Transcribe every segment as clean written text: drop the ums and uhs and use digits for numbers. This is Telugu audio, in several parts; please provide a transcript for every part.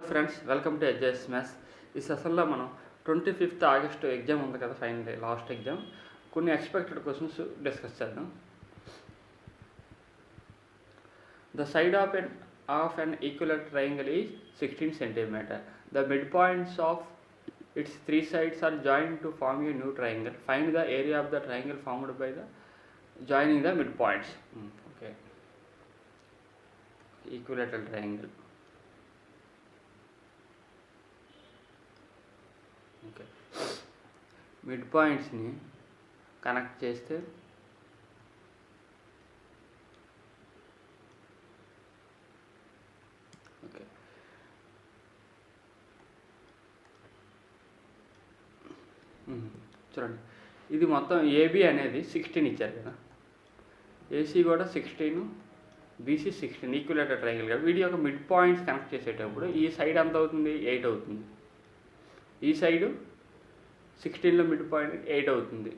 Friends, welcome to HS maths. ఈ సెషన్లో మనం 25th ఆగస్టు ఎగ్జామ్ ఉంది కదా, ఫైనల్ లాస్ట్ ఎగ్జామ్. కొన్ని ఎక్స్పెక్టెడ్ క్వశ్చన్స్ డిస్కస్ చేద్దాం. The side of an equilateral triangle is 16 centimeter. The midpoints of its three sides are joined to form a new triangle. Find the area of the triangle formed by the joining the midpoints. Okay. Equilateral triangle. Okay, mid పాయింట్స్ని కనెక్ట్ చేస్తే ఓకే చూడండి, ఇది మొత్తం ఏబి అనేది 16 ఇచ్చారు కదా, ఏసీ కూడా 16, బీసీ 16, ఈక్విలేటర్ ట్రయాంగిల్ కదా. వీడి యొక్క మిడ్ పాయింట్స్ కనెక్ట్ చేసేటప్పుడు ఈ సైడ్ ఎంత అవుతుంది? 8 అవుతుంది. ఈ సైడు 16లో మిడ్ పాయింట్ 8 అవుతుంది.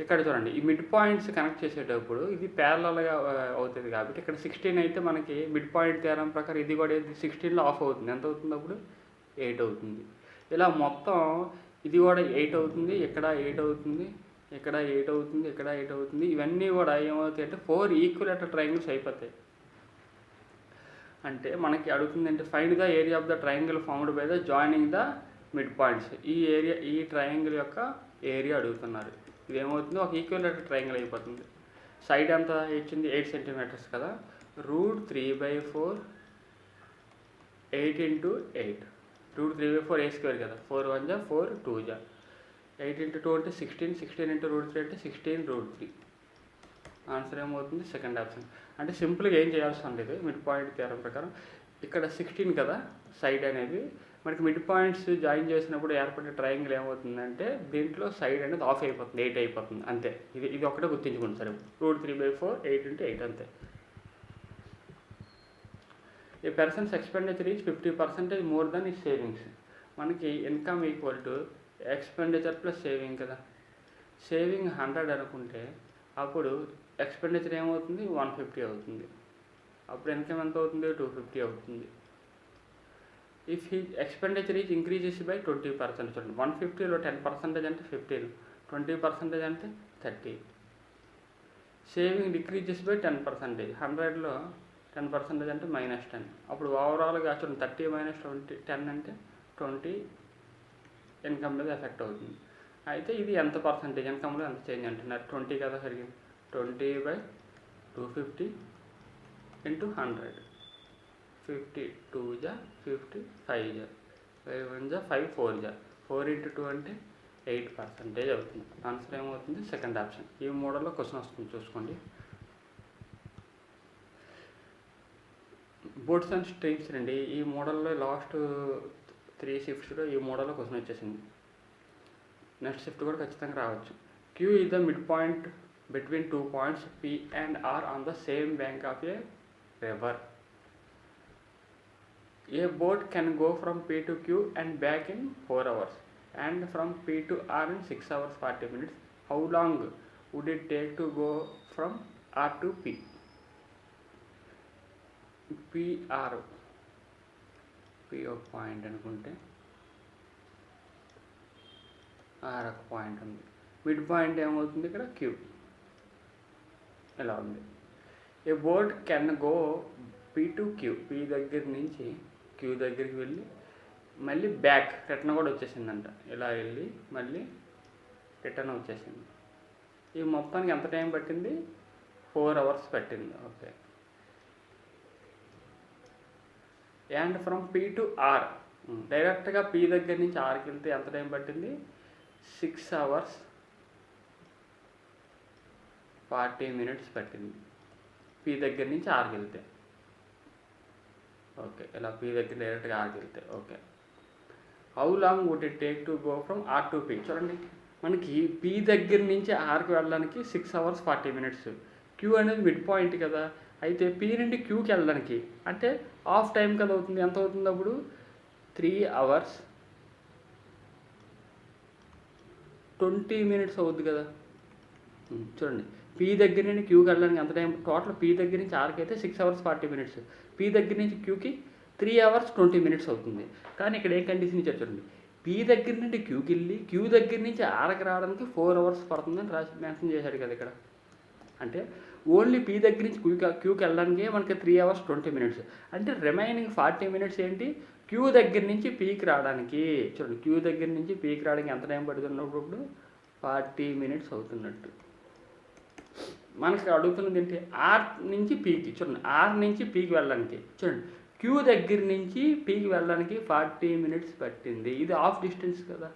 ఇక్కడ చూడండి, ఈ మిడ్ పాయింట్స్ కనెక్ట్ చేసేటప్పుడు ఇది ప్యారలల్గా అవుతుంది కాబట్టి ఇక్కడ 16 అయితే మనకి మిడ్ పాయింట్ థియరం ప్రకారం ఇది కూడా 16లో ఆఫ్ అవుతుంది. ఎంత అవుతుంది అప్పుడు? 8 అవుతుంది. ఇలా మొత్తం ఇది కూడా 8 అవుతుంది, ఇక్కడ 8 అవుతుంది, ఇక్కడ 8 అవుతుంది, ఇక్కడ 8 అవుతుంది. ఇవన్నీ కూడా ఏమవుతాయి అంటే 4 ఈక్విలేటర్ ట్రయాంగిల్స్ అయిపోతాయి. అంటే మనకి అడుగుతుందంటే find the area of the triangle formed by the joining the mid points. ఈ ట్రయాంగిల్ యొక్క ఏరియా అడుగుతున్నారు. ఇది ఏమవుతుంది? ఒక ఈక్విలేటర్ ట్రయాంగిల్ అయిపోతుంది. సైడ్ ఎంత ఇచ్చింది? 8 సెంటీమీటర్స్ కదా. √3/4 8 × 8 √3/4 a² కదా. 4 1 జా 4 2 జా 8 × 2 అంటే 16, 16 × √3 అంటే 16√3. ఆన్సర్ ఏమవుతుంది? Second option. అంటే సింపుల్గా ఏం చేయాల్సి ఉండేది, మిడ్ పాయింట్ థియరం ప్రకారం ఇక్కడ 16 కదా సైడ్ అనేది, మనకి మిడ్ పాయింట్స్ జాయిన్ చేసినప్పుడు ఏర్పడే ట్రయాంగిల్ ఏమవుతుందంటే దీంట్లో సైడ్ అనేది ఆఫ్ అయిపోతుంది, 8 అయిపోతుంది అంతే. ఇది ఒకటే గుర్తించుకోండి సరే. √3/4 8 × 8 అంతే. A persons expenditure is 50% more than ఈ సేవింగ్స్. మనకి income equal to expenditure plus saving కదా. సేవింగ్ 100 అనుకుంటే అప్పుడు ఎక్స్పెండిచర్ ఏమవుతుంది? 150 అవుతుంది. అప్పుడు ఇన్కమ్ ఎంత అవుతుంది? 250 అవుతుంది. If he expenditure is increases by 20%. చూడండి, 150లో 10% అంటే 15, 20% అంటే 30. Saving decreases by 10%. 100లో 10% అంటే -10. అప్పుడు ఓవరాల్గా చూడండి, 30 - 20 10 అంటే 20 ఇన్కమ్ మీద ఎఫెక్ట్ అవుతుంది. అయితే ఇది ఎంత పర్సంటేజ్ ఇన్కమ్లో ఎంత చేంజ్ అంటున్నారు? 20 కదా సరిగ్గా. 20/250 × 100. 50 2 జా 50 5 జా 5 1 జా 5 4 జా 4 × 2 అంటే 8% అవుతుంది. ఆన్సర్ ఏమవుతుంది? Second option. ఈ మోడల్లో క్వశ్చన్ వస్తుంది, చూసుకోండి. బోర్డ్స్ అండ్ స్ట్రీమ్స్ అండి. ఈ మోడల్లో లాస్ట్ 3 షిఫ్ట్స్లో ఈ మోడల్లో క్వశ్చన్ వచ్చేసింది. నెక్స్ట్ షిఫ్ట్ కూడా ఖచ్చితంగా రావచ్చు. Q is the midpoint between 2 points P and R on the same bank of a river. A boat can go from P to Q and back in 4 hours and from P to R in 6 hours 40 minutes. How long would it take to go from R to P? PR P ఒక పాయింట్ అనుకుంటే R ఒక పాయింట్ ఉంది. మిడ్ పాయింట్ ఏమవుతుంది ఇక్కడ? Q. ఇలా ఉంది. A boat can go P to Q. P దగ్గర నుంచి Q దగ్గరికి వెళ్ళి మళ్ళీ బ్యాక్ రిటర్న్ కూడా వచ్చేసిందంట. ఇలా వెళ్ళి మళ్ళీ రిటర్న్ వచ్చేసింది. ఈ మొత్తానికి ఎంత టైం పట్టింది? 4 hours పట్టింది. Okay. And from P to R, డైరెక్ట్గా P దగ్గర నుంచి Rకి వెళ్తే ఎంత టైం పట్టింది? 6 hours 40 minutes పట్టింది P దగ్గర నుంచి Rకి వెళ్తే. ఓకే, ఇలా P దగ్గర డైరెక్ట్గా Rకి వెళ్తే. Okay. How long would it take to go from R to P? చూడండి, మనకి P దగ్గర నుంచి Rకి వెళ్ళడానికి 6 hours 40 minutes. Q అనేది మిడ్ పాయింట్ కదా. అయితే P నుండి Qకి వెళ్ళడానికి అంటే హాఫ్ టైం కదా అవుతుంది. ఎంత అవుతుంది అప్పుడు? 3 hours 20 minutes అవుద్ది కదా. చూడండి, P దగ్గర నుంచి Qకి వెళ్ళడానికి ఎంత టైం? టోటల్ P దగ్గర నుంచి Rకి అయితే 6 hours 40 minutes. P దగ్గర నుంచి Qకి 3 hours 20 minutes అవుతుంది. కానీ ఇక్కడ ఏ కండిషన్ ఇచ్చారు చూడండి, పీ దగ్గర నుండి క్యూకి వెళ్ళి క్యూ దగ్గర నుంచి ఆర్కి రావడానికి 4 hours పడుతుందని రాసి మెన్షన్ చేశాడు కదా ఇక్కడ. అంటే ఓన్లీ పీ దగ్గర నుంచి క్యూకి వెళ్ళడానికి మనకి 3 hours 20 minutes. అంటే రిమైనింగ్ 40 minutes ఏంటి, క్యూ దగ్గర నుంచి పీకి రావడానికి. చూడండి, క్యూ దగ్గర నుంచి పీకి రావడానికి ఎంత టైం పడుతున్నప్పుడు 40 minutes అవుతున్నట్టు. మనకి అడుగుతున్నది ఏంటి, ఆర్ నుంచి పీకి. చూడండి, ఆర్ నుంచి పీకి వెళ్ళడానికి చూడండి, క్యూ దగ్గర నుంచి పీకి వెళ్ళడానికి 40 minutes పట్టింది. ఇది హాఫ్ డిస్టెన్స్ కదా.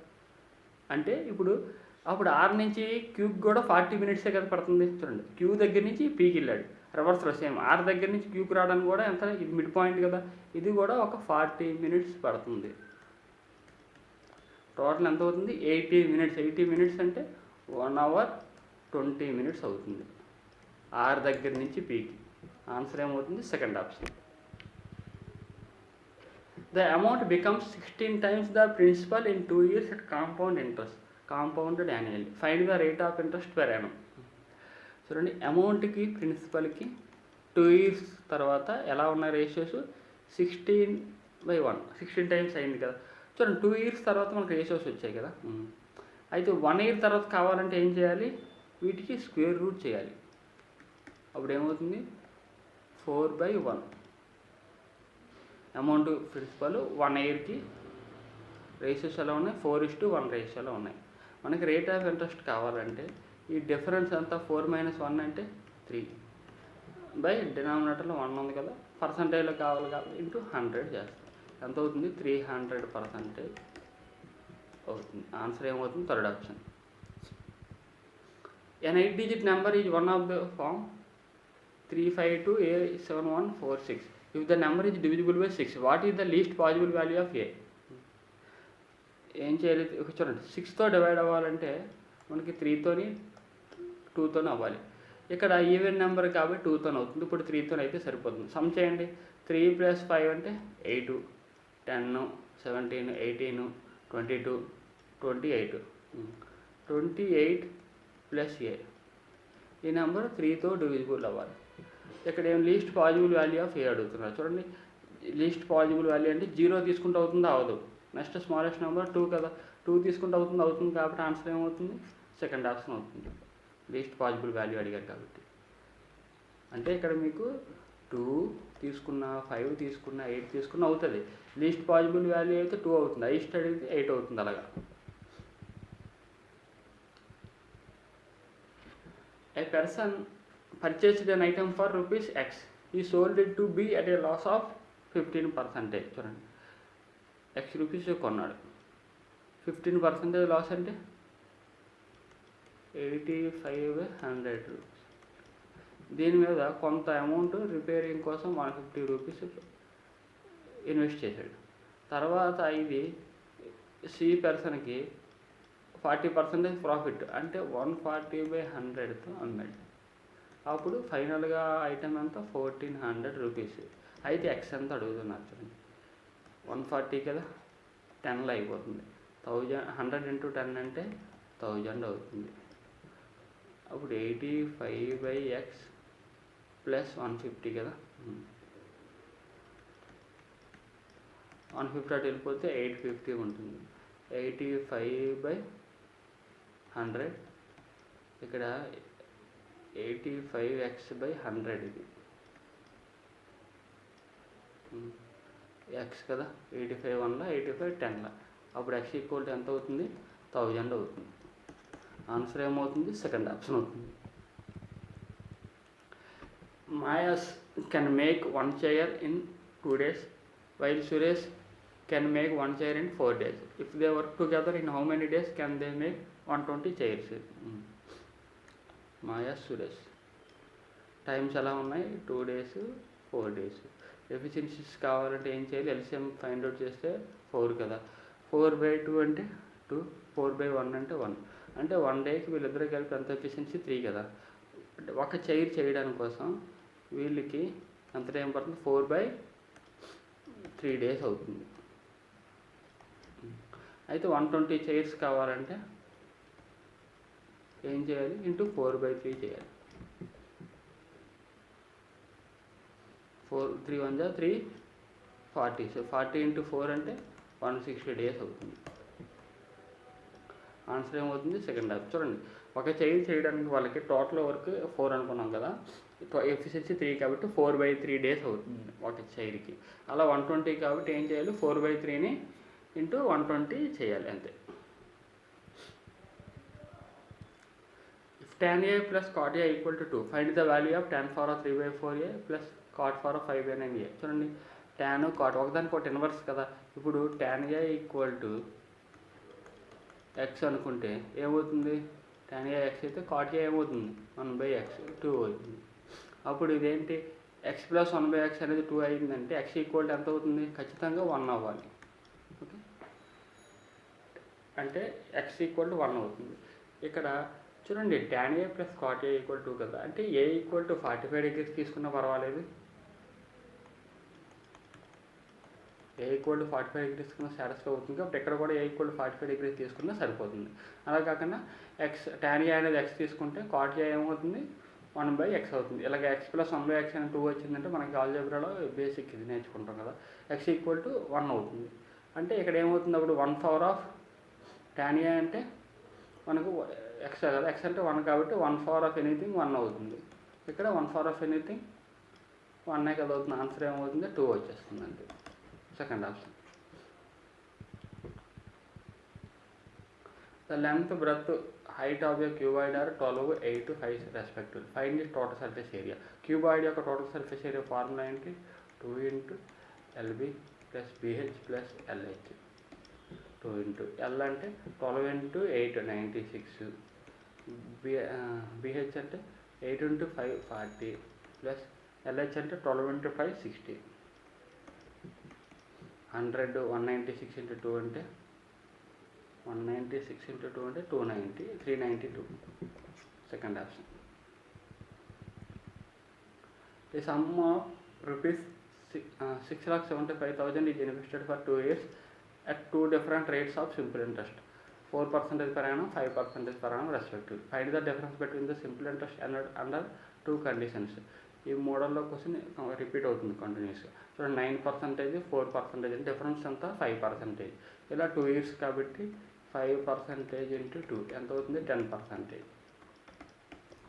అంటే అప్పుడు ఆర్ నుంచి క్యూకి కూడా 40 minutes కదా పడుతుంది. చూడండి, క్యూ దగ్గర నుంచి పీకి వెళ్ళాడు, రివర్స్లో సేమ్ ఆర్ దగ్గర నుంచి క్యూకి రావడానికి కూడా ఎంత, ఇది మిడ్ పాయింట్ కదా, ఇది కూడా ఒక 40 minutes పడుతుంది. టోటల్ ఎంత అవుతుంది, 80 minutes. 80 minutes అంటే 1 hour 20 minutes అవుతుంది ఆర్ దగ్గర నుంచి పీకి. ఆన్సర్ ఏమవుతుంది, second option. The amount becomes 16 times the principal in 2 years at compound interest, compounded annually. Find the rate of interest per annum. చూడండి, అమౌంట్కి ప్రిన్సిపల్కి 2 years తర్వాత ఎలా ఉన్న రేషియోస్ 16/1, 16 times అయింది కదా. చూడండి, 2 years తర్వాత మనకు రేషియోస్ వచ్చాయి కదా. అయితే 1 year తర్వాత కావాలంటే ఏం చేయాలి, వీటికి స్క్వేర్ రూట్ చేయాలి. అప్పుడు ఏమవుతుంది, 4/1. అమౌంట్ ప్రిన్సిపల్ 1 yearకి రేషియోస్ ఎలా ఉన్నాయి, 4:1 రేషియోలో ఉన్నాయి. మనకి రేట్ ఆఫ్ ఇంట్రెస్ట్ కావాలంటే ఈ డిఫరెన్స్ అంతా 4 - 1 అంటే 3 బై డినామినేటర్లో 1 ఉంది కదా, పర్సంటేజ్లో కావాలి కాబట్టి ఇంటూ 100 చేస్తాం. ఎంత అవుతుంది, 300% అవుతుంది. ఆన్సర్ ఏమవుతుంది, third option. An 8-digit number is one of the form 352A7146. If the number is divisible by 6, what is the least possible value of A? ఏం చేయాలి, చూడండి, 6తో డివైడ్ అవ్వాలంటే మనకి 3తోని 2తోని అవ్వాలి. ఇక్కడ ఈవెన్ నెంబర్ కాబట్టి 2తోని అవుతుంది. ఇప్పుడు 3తోని అయితే సరిపోతుంది. సమ్ చేయండి, 3 + 5 అంటే 8, 10, 17, 18, 22, 28. 28 + A. ఈ నెంబర్ 3తో డివిజిబుల్ అవ్వాలి. ఇక్కడ ఏం లీస్ట్ పాజిబుల్ వాల్యూ ఆఫ్ ఏ అడుగుతున్నారు. చూడండి, లీస్ట్ పాజిబుల్ వాల్యూ అంటే 0 తీసుకుంటే అవుతుందా, అవ్వదు. నెక్స్ట్ స్మాలెస్ట్ నెంబర్ 2 కదా, 2 తీసుకుంటే అవుతుంది కాబట్టి ఆన్సర్ ఏమవుతుంది, సెకండ్ ఆప్షన్ అవుతుంది. లీస్ట్ పాజిబుల్ వాల్యూ అడిగారు కాబట్టి. అంటే ఇక్కడ మీకు 2 తీసుకున్న, 5 తీసుకున్న, 8 తీసుకున్న అవుతుంది. లీస్ట్ పాజిబుల్ వాల్యూ అయితే 2 అవుతుంది, హైయెస్ట్ అడిగితే 8 అవుతుంది. అలాగా A person purchased an item for ₹X. He sold it to B at a loss of 15%. చూడండి, X రూపీస్ కొన్నాడు, 15% లాస్ అంటే 85/100 రూపీస్. దీని మీద కొంత అమౌంట్ రిపేరింగ్ కోసం 150 రూపీస్ ఇన్వెస్ట్ చేశాడు. తర్వాత ఇది సి పర్సన్కి 40% ప్రాఫిట్ అంటే 140/100తో అమ్మాడు. అప్పుడు ఫైనల్గా ఐటమ్ ఎంత, 1400 రూపీస్. అయితే ఎక్స్ ఎంత అడుగుతున్నారు. చూడండి, 140 కదా, 10లో అయిపోతుంది. 100 × 10 అంటే 1000 అవుతుంది. అప్పుడు 85/x + 150 కదా, 150 అటు వెళ్ళిపోతే 850 ఉంటుంది. 85/100, ఇక్కడ 85x/100 ఇది ఎక్స్ కదా, 85 1లో 85 10లో. అప్పుడు x = ఎంత అవుతుంది, 1000 అవుతుంది. ఆన్సర్ ఏమవుతుంది, సెకండ్ ఆప్షన్ అవుతుంది. Mayas can make 1 chair in 2 days, while Suresh can make 1 chair in 4 days. If they work together, in how many days can they make 120 chairs? Maya, Suresh times ఎలా ఉన్నాయి, 2 days 4 days. ఎఫిషియన్సీస్ కావాలంటే ఏం చేయాలి, ఎల్సిఎం ఫైండ్ అవుట్ చేస్తే 4 కదా, 4/2 అంటే 2, 4/1 అంటే 1. అంటే 1 డేకి వీళ్ళిద్దరూ కలిపి ఎంత ఎఫిషియన్సీ, 3 కదా. ఒక చైర్ చేయడానికి కోసం వీళ్ళకి ఎంత టైం పడుతుంది, 4/3 days అవుతుంది. అయితే 120 చైర్స్ కావాలంటే ఏం చేయాలి, ఇంటూ 4/3 చేయాలి. 3 1 3 40. సో 40 into 4 అంటే 160 days అవుతుంది. ఆన్సర్ ఏమవుతుంది? Second half. చూడండి, ఒక చైర్ చేయడానికి వాళ్ళకి టోటల్ వర్క్ 4 అనుకున్నాం కదా, ఎఫిషియన్సీ 3 కాబట్టి 4/3 days అవుతుంది ఒక చైర్కి. అలా 120 కాబట్టి ఏం చేయాలి? 4/3ని ఇంటూ 120 చేయాలి అంతే. tan a plus cot a equal to 2. Find the value of tan for 3/4a plus cot for 5/9a. చూడండి, tan cot ఒకదానికి ఇన్వర్స్ కదా. ఇప్పుడు tan a equal to X అనుకుంటే ఏమవుతుంది? tan a x అయితే cot a ఏమవుతుంది? 1/x 2 అవుతుంది. అప్పుడు ఇదేంటి? x ప్లస్ 1/x అనేది 2 అయిందంటే x ఈక్వల్ టు ఎంత అవుతుంది? ఖచ్చితంగా 1 అవ్వాలి. ఓకే, అంటే x ఈక్వల్ టు 1 అవుతుంది. ఇక్కడ చూడండి, tan a plus cot a equal 2 కదా, అంటే a ఈక్వల్ టు 45 degrees తీసుకున్నా పర్వాలేదు, a ఈక్వల్ టు 45 degrees తీసుకున్నా సాటిస్ఫై అవుతుంది. కాబట్టి ఇక్కడ కూడా a ఈక్వల్ టు 45 degrees తీసుకున్నా సరిపోతుంది. అలా కాకుండా tan a అనేది x తీసుకుంటే cot a ఏమవుతుంది? 1/x అవుతుంది. ఇలాగ x ప్లస్ 1/x అని 2 వచ్చిందంటే మనకి ఆల్జీబ్రాలో బేసిక్ ఇది నేర్చుకుంటాం కదా, x ఈక్వల్ టు 1 అవుతుంది. అంటే ఇక్కడ ఏమవుతుంది? అప్పుడు 1/4 tan a అంటే మనకు x కదా, x అంటే 1 కాబట్టి 1/4 ఎనీథింగ్ 1 అవుతుంది. ఇక్కడ 1/4 ఎనీథింగ్ 1 కదా అవుతుంది. ఆన్సర్ ఏమవుతుంది? 2 వచ్చేస్తుంది అంతే. Second option. The length, breadth, height of a cuboid are 12, 8, 5 respective. Find the total surface area. Cuboid యొక్క టోటల్ సర్ఫేస్ ఏరియా ఫార్ములా ఏంటి? 2 into LB plus BH plus LH. 2 into L అంటే 12 into 8 96, BH అంటే 8 into 5 40 ప్లస్ LH అంటే 12 into 5 60. 100 196 into 2 అంటే 196 into 2 అంటే 290, 392. Second option. The some of rupees 6,75,000 is invested for 2 years at 2 different rates of simple interest, 4% per annum, 5% per annum respectively. Find the difference between the simple interest under 2 conditions. ఈ మోడల్లో క్వశ్చన్ రిపీట్ అవుతుంది కంటిన్యూస్గా. చూడండి, 9%, 4% డిఫరెన్స్ అంతా 5%. ఇలా 2 years కాబట్టి 5% into 2 ఎంత అవుతుంది? 10%.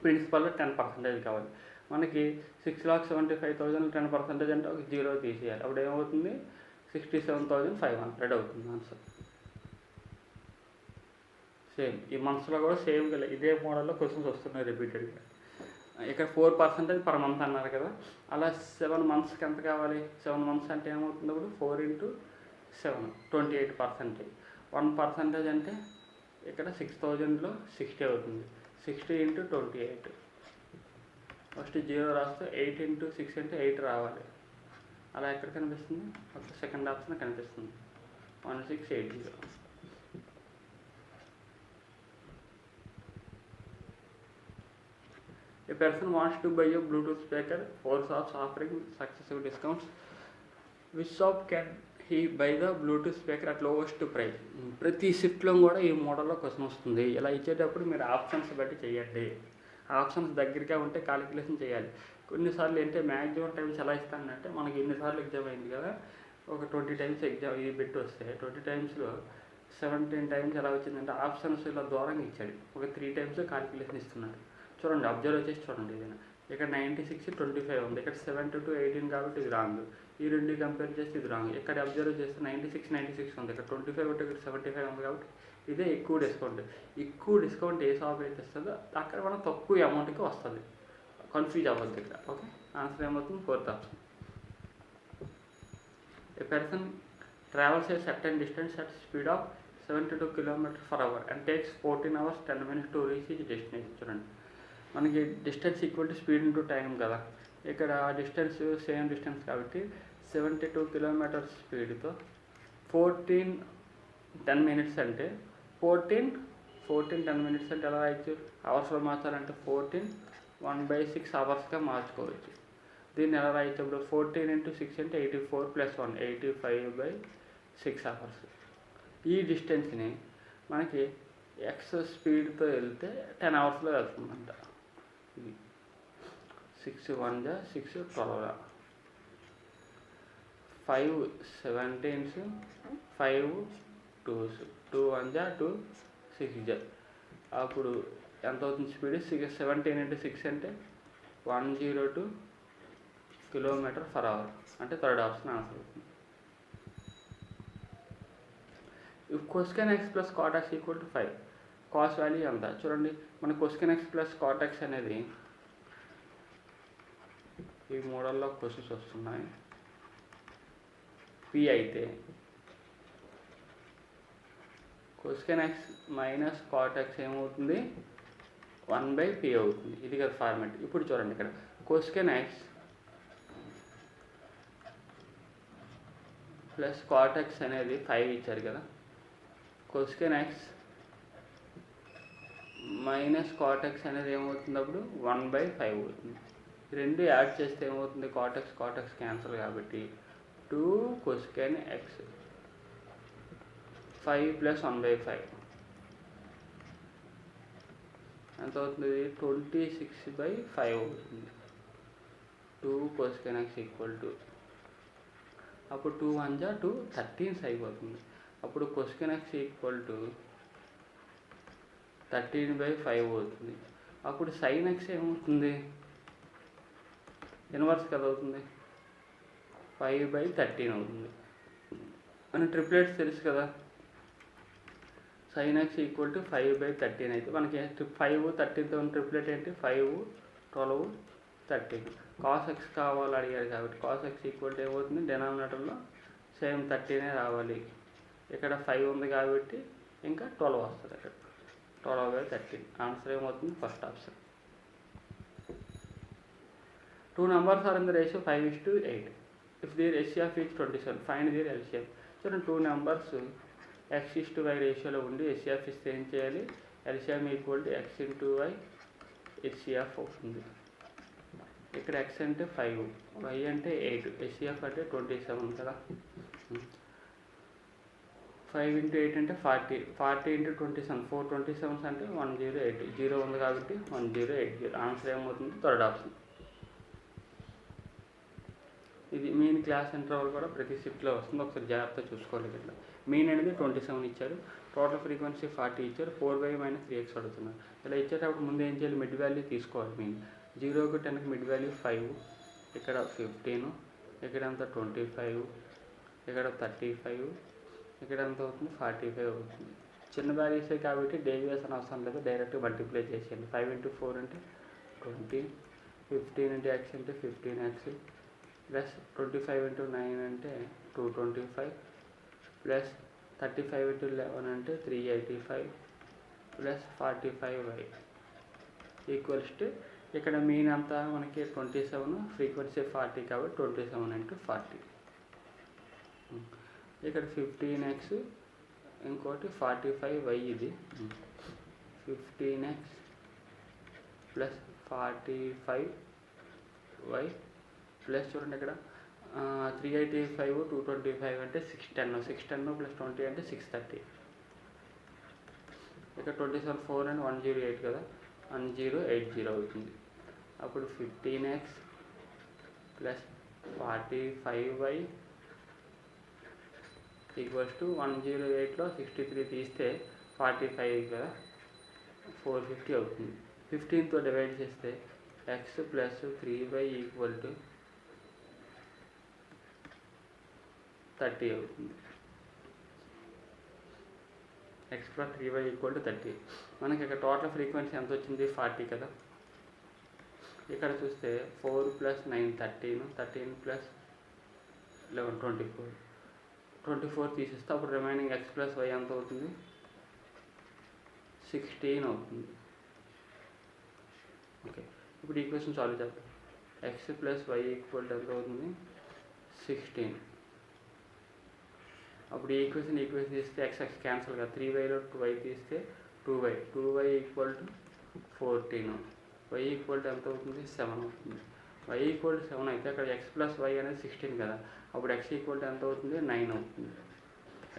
ప్రిన్సిపల్లో 10% కావాలి మనకి. 6,75,000 10% అంటే ఒక 0 తీసేయాలి. అప్పుడు ఏమవుతుంది? 67,500 అవుతుంది ఆన్సర్. సేమ్ ఈ మంత్స్లో కూడా సేమ్ ఇదే మోడల్లో క్వశ్చన్స్ వస్తున్నాయి రిపీటెడ్గా. ఇక్కడ 4% పర్ మంత్ అన్నారు కదా, అలా 7 monthsకి ఎంత కావాలి? 7 months అంటే ఏమవుతుంది? అప్పుడు 4 into 7 28%. 1% అంటే ఇక్కడ 6,000లో 60 అవుతుంది. 60 into 28. ఫస్ట్ 0 రాస్తే 8 into 6 అంటే 8 రావాలి. అలా ఎక్కడ కనిపిస్తుంది? ఒక సెకండ్ ఆప్షన్ కనిపిస్తుంది, 1680. A person wants to buy a Bluetooth speaker. 4 shops offering successive discounts. Which shop can he buy the Bluetooth speaker at lowest price? ప్రతి షిఫ్ట్లో కూడా ఈ మోడల్లో క్వశ్చన్ వస్తుంది. ఇలా ఇచ్చేటప్పుడు మీరు ఆప్షన్స్ బట్టి చేయండి. ఆప్షన్స్ దగ్గరగా ఉంటే కాలిక్యులేషన్ చేయాలి. కొన్నిసార్లు ఏంటంటే మ్యాక్సిమం టైమ్స్ ఎలా ఇస్తానంటే, మనకి ఎన్నిసార్లు ఎగ్జామ్ అయింది కదా, ఒక 20 times ఎగ్జామ్ ఇది పెట్టి వస్తే 20 timesలో 17 times ఎలా వచ్చిందంటే ఆప్షన్స్ ఇలా దూరంగా ఇచ్చాడు. ఒక 3 times కాలిక్యులేషన్ ఇస్తున్నాడు. చూడండి, అబ్జర్వ్ చేసి చూడండి. ఏదైనా ఇక్కడ 96 25 ఉంది, ఇక్కడ 72 18 కాబట్టి ఇది రాంగ్. ఈ రెండు కంపేర్ చేస్తే ఇది రాంగ్. ఇక్కడ అబ్జర్వ్ చేస్తే 96 ఉంది, ఇక్కడ 25 ఒకటి, ఇక్కడ 75 ఉంది కాబట్టి ఇదే ఎక్కువ డిస్కౌంట్. ఎక్కువ డిస్కౌంట్ ఏ షాప్ అయితే ఇస్తుందో అక్కడ మనం తక్కువ అమౌంట్కి వస్తుంది. కన్ఫ్యూజ్ అవ్వద్దు ఇక్కడ. ఓకే, ఆన్సర్ ఏమవుతుంది? 4th option. A person travels a certain distance at speed of 72 km/h and takes 14 hours 10 minutes to reach his destination. చూడండి, మనకి distance equal to speed into time కదా. ఇక్కడ డిస్టెన్స్ సేమ్ డిస్టెన్స్ కాబట్టి 72 kilometers స్పీడ్తో 10 minutes అంటే 10 minutes అంటే ఎలా రాయొచ్చు? అవర్స్లో మార్చాలంటే 14 1/6 అవర్స్గా మార్చుకోవచ్చు. దీన్ని ఎలా రాయొచ్చు? ఇప్పుడు 14 into 6 అంటే 84 + 1 85/6 hours. ఈ డిస్టెన్స్ని మనకి ఎక్స్ స్పీడ్తో వెళ్తే 10 hours వెళ్తుందంట. 6 1 6 12. 5 17s, 5 2s, 2 1 జా 2 6 జా. అప్పుడు ఎంత అవుతుంది స్పీడ్? 17 into 6 అంటే 102 km/h, అంటే థర్డ్ ఆప్షన్ ఆన్సర్ అవుతుంది. If coscan x plus cot x equal to 5, cos value ఎంత? చూడండి, మన coscan x plus cot x అనేది ఈ మోడల్లో క్వశ్చన్స్ వస్తున్నాయి. పి అయితే coscan x minus cot x ఏమవుతుంది? 1/p అవుతుంది. ఇది కదా ఫార్మాట్. ఇప్పుడు చూడండి, ఇక్కడ coscan x plus cot x అనేది 5 ఇచ్చారు కదా, coscan x minus cot x అనేది ఏమవుతుంది? అప్పుడు 1/5 అవుతుంది. రెండు యాడ్ చేస్తే ఏమవుతుంది? cot x క్యాన్సల్ కాబట్టి 2 coscan x 5 ప్లస్ 1/5 ఎంత అవుతుంది? 26/5 అవుతుంది. 2 coscan x ఈక్వల్ టు, అప్పుడు 2 1 జా 2 13 అయిపోతుంది. అప్పుడు coscan x ఈక్వల్ టు 13/5 అవుతుంది. అప్పుడు sin x ఏమవుతుంది? ఇన్వర్స్ కదా అవుతుంది, 5/13 అవుతుంది. మన ట్రిప్లెట్స్ తెలుసు కదా, sin x ఈక్వల్ టు 5/13 అయితే మనకి 5 13తో ఉన్న ట్రిప్లెట్ ఏంటి? 5 12 13. cos x కావాలి అడిగారు కాబట్టి cos x ఈక్వల్ టు ఏమవుతుంది? డినామినేటర్లో సేమ్ 13 రావాలి. ఇక్కడ 5 ఉంది కాబట్టి ఇంకా 12 వస్తుంది. అక్కడ 12/13 ఆన్సర్ ఏమవుతుంది? First option. 2 numbers are in the ratio 5:8. If their HCF is 27, find their LCM. చూడండి, 2 numbers x:y రేషియోలో ఉండి HCF ఇస్తే ఏం చేయాలి? LCM equal to x into y HCF అవుతుంది. ఇక్కడ x అంటే 5, y అంటే 8, HCF అంటే 27 కదా. 5 into 8 అంటే 40, 40 into 27, 427 అంటే 108, 0 ఉంది కాబట్టి 1080. ఆన్సర్ ఏమవుతుంది? Third option. ఇది మీన్ క్లాస్ ఇంటర్వల్ కూడా ప్రతి షిఫ్ట్లో వస్తుంది, ఒకసారి జాగ్రత్తగా చూసుకోవాలి. ఇట్లా మీన్ అనేది 27 ఇచ్చారు, టోటల్ ఫ్రీక్వెన్సీ 40 ఇచ్చారు, 4y - 3x అడుగుతున్నారు. ఇలా ఇచ్చేటప్పుడు ముందు ఏం చేయాలి? మిడ్ వాల్యూ తీసుకోవాలి. మీన్ 0కి 10కి మిడ్ వాల్యూ 5, ఇక్కడ 15, ఇక్కడ ఎంత 25, ఇక్కడ 35, ఇక్కడ ఎంత అవుతుంది? 45 అవుతుంది. చిన్న వాల్యూసే కాబట్టి డేవియేషన్ అవసరం లేదు, డైరెక్ట్గా మల్టిప్లై చేసేయండి. 5 into 4 అంటే 20, 15 into x అంటే 15x, ప్లస్ 25 into 9 అంటే 225, ప్లస్ 35 into 11 అంటే 385, ప్లస్ 45y ఈక్వల్స్ టు, ఇక్కడ మీన్ అంతా మనకి 27, ఫ్రీక్వెన్సీ 40 కాబట్టి 27 into 40. ఇక్కడ 15x, ఇంకోటి 45y. ఇది 15x ప్లస్ 45y ప్లస్ చూడండి, ఇక్కడ 385, 225 అంటే 610, 610 ప్లస్ 20 అంటే 630. ఇక్కడ 27 4 and 108 కదా, 1080 అవుతుంది. అప్పుడు 15x plus 45y equals to 108లో 63 తీస్తే 45 కదా, 450 అవుతుంది. 15తో డివైడ్ చేస్తే x plus 3y equal to 30 అవుతుంది. x plus 3y equal to 30. మనకి ఇక్కడ టోటల్ ఫ్రీక్వెన్సీ ఎంత వచ్చింది? 40 కదా. ఇక్కడ చూస్తే 4 ప్లస్ 9 13, 13 ప్లస్ 11 24, 24 తీసేస్తే అప్పుడు రిమైనింగ్ x ప్లస్ y ఎంత అవుతుంది? 16 అవుతుంది. ఓకే, ఇప్పుడు ఈక్వేషన్ సాల్వ్ చేద్దాం. x plus y equal to ఎంత అవుతుంది? 16. అప్పుడు ఈక్వేషన్ తీస్తే x క్యాన్సల్ కదా, 3yలో 2y తీస్తే 2y equal to 14, y equal to ఎంత అవుతుంది? 7 అవుతుంది. y ఈక్వల్ టు 7 అయితే అక్కడ x ప్లస్ y అనేది 16 కదా, అప్పుడు x ఈక్వల్ టు ఎంత అవుతుంది? 9 అవుతుంది.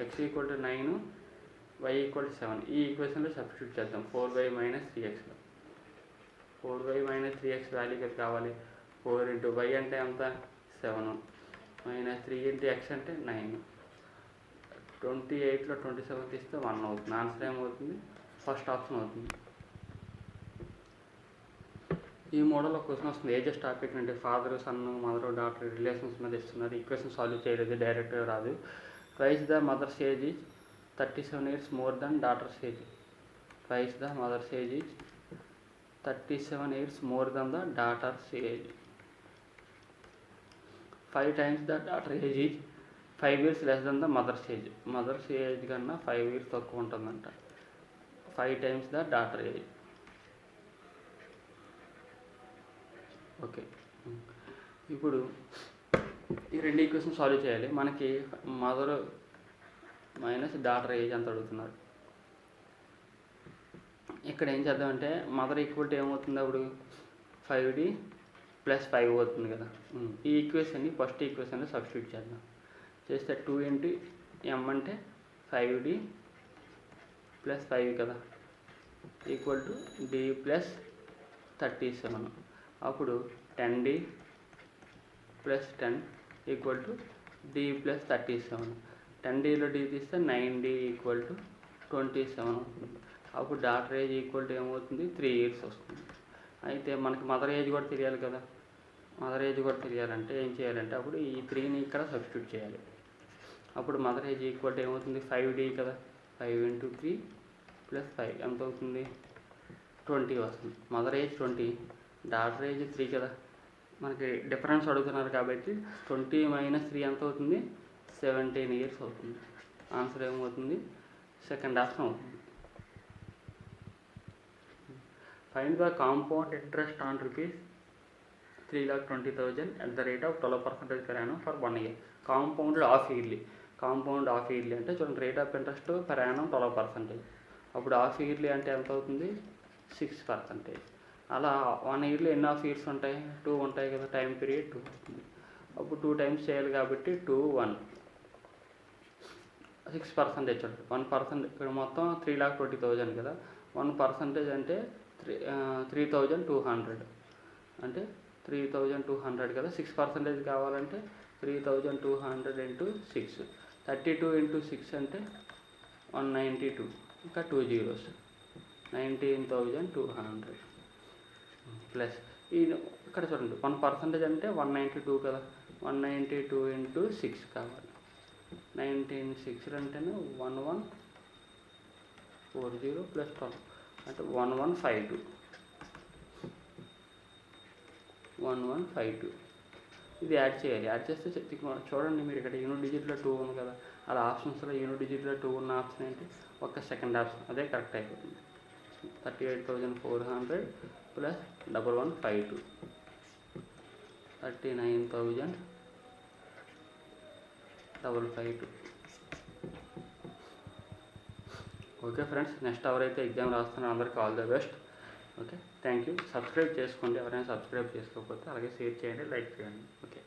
x equal to 9, y equal to 7. ఈ ఈక్వేషన్లో సబ్స్టిట్యూట్ చేద్దాం. 4y - 3xలో 4y - 3x వాల్యూ కదా కావాలి. 4 into y అంటే ఎంత? 7, -3 ఇంటూ ఎక్స్ అంటే 9. 28లో 27 తీస్తే 1 అవుతుంది. ఆన్సర్ ఏమవుతుంది? ఫస్ట్ ఆప్షన్ అవుతుంది. ఈ మోడల్లో క్వశ్చన్ వస్తుంది. ఏజెస్ టాపిక్ అంటే father, son, mother, daughter relations మీద ఇస్తున్నారు. ఈక్వేషన్ సాల్వ్ చేయలేదు, డైరెక్ట్గా రాదు. Twice the mother's age is 37 years more than daughter's age. Twice the mother's age is 37 years more than the daughter's age. 5 times the daughter age is 5 years less than the mother's age. Mother's age కన్నా 5 years తక్కువ ఉంటుందంట. 5 times the daughter age. Okay, ఇప్పుడు ఈ రెండు ఈక్వేషన్ సాల్వ్ చేయాలి. మనకి మదర్ మైనస్ డాటర్ ఏజ్ అంత అడుగుతున్నారు. ఇక్కడ ఏం చేద్దామంటే మదర్ ఈక్వల్ టు ఏమవుతుంది అప్పుడు 5d + 5 అవుతుంది కదా. ఈ ఈక్వేషన్ని ఫస్ట్ ఈక్వేషన్లో సబ్స్టిట్యూట్ చేద్దాం. చేస్తే 2 ఇంటూ m అంటే 5d + 5 కదా, ఈక్వల్ టు d + 37. అప్పుడు 10d + 10 equal to d + 37. 10dలో d తీస్తే 9d ఈక్వల్ టు 27 అవుతుంది. అప్పుడు డాటర్ ఏజ్ ఈక్వల్ టు ఏమవుతుంది? 3 years వస్తుంది. అయితే మనకి మదర్ ఏజ్ కూడా తెలియాలి కదా. మదర్ ఏజ్ కూడా తెలియాలంటే ఏం చేయాలంటే అప్పుడు ఈ 3ని ఇక్కడ సబ్స్టిట్యూట్ చేయాలి. అప్పుడు మదర్ ఏజ్ ఈక్వల్ టు ఏమవుతుంది? 5d కదా, 5 × 3 + 5 ఎంత అవుతుంది? 20 వస్తుంది. మదర్ ఏజ్ 20, డాటర్ ఏజ్ 3 కదా. మనకి డిఫరెన్స్ అడుగుతున్నారు కాబట్టి 20 - 3 ఎంత అవుతుంది? 17 years అవుతుంది. ఆన్సర్ ఏమవుతుంది? సెకండ్ ఆప్షన్ అవుతుంది. Find the compound interest on ₹3,20,000 at the rate of 12% per annum for 1 year. Compound half yearly. Compound half yearly అంటే చూడండి, rate of interest per annum 12%. అప్పుడు హాఫ్ ఇయర్లీ అంటే ఎంత అవుతుంది? 6%. అలా 1 yearలో ఎన్ని హాఫ్ ఇయర్స్ ఉంటాయి? 2 ఉంటాయి కదా, టైం పీరియడ్ 2 అవుతుంది. అప్పుడు 2 times చేయాలి కాబట్టి 2 1 6% చూడండి. 1% ఇక్కడ మొత్తం 3,20,000 కదా, 1% అంటే 3,200 అంటే 3,200 కదా. 6% కావాలంటే 3,200 × 6, 32 × 6 అంటే 192, ఇంకా 2 zeros, 19,200 ప్లస్ ఈ ఇక్కడ చూడండి 1% అంటే 192 కదా, 192 × 6 కావాలి. 19,6 అంటేనే 1140 + 12 అంటే 1152. 1152 ఇది యాడ్ చేయాలి. యాడ్ చేస్తే చూడండి, మీరు ఇక్కడ యూనిట్ డిజిట్లో 2 ఉంది కదా, అలా ఆప్షన్స్లో యూనిట్ డిజిట్లో 2 ఉన్న ఆప్షన్ ఏంటి? ఒక సెకండ్ ఆప్షన్, అదే కరెక్ట్ అయిపోతుంది. 38,400 + 1152 39,552. ఓకే ఫ్రెండ్స్, నెక్స్ట్ ఎవరైతే ఎగ్జామ్ రాస్తున్నారో అందరికీ all the best. Okay, thank you. Subscribe చేసుకోండి ఎవరైనా సబ్స్క్రైబ్ చేసుకోకపోతే, అలాగే షేర్ చేయండి, లైక్ చేయండి. ఓకే.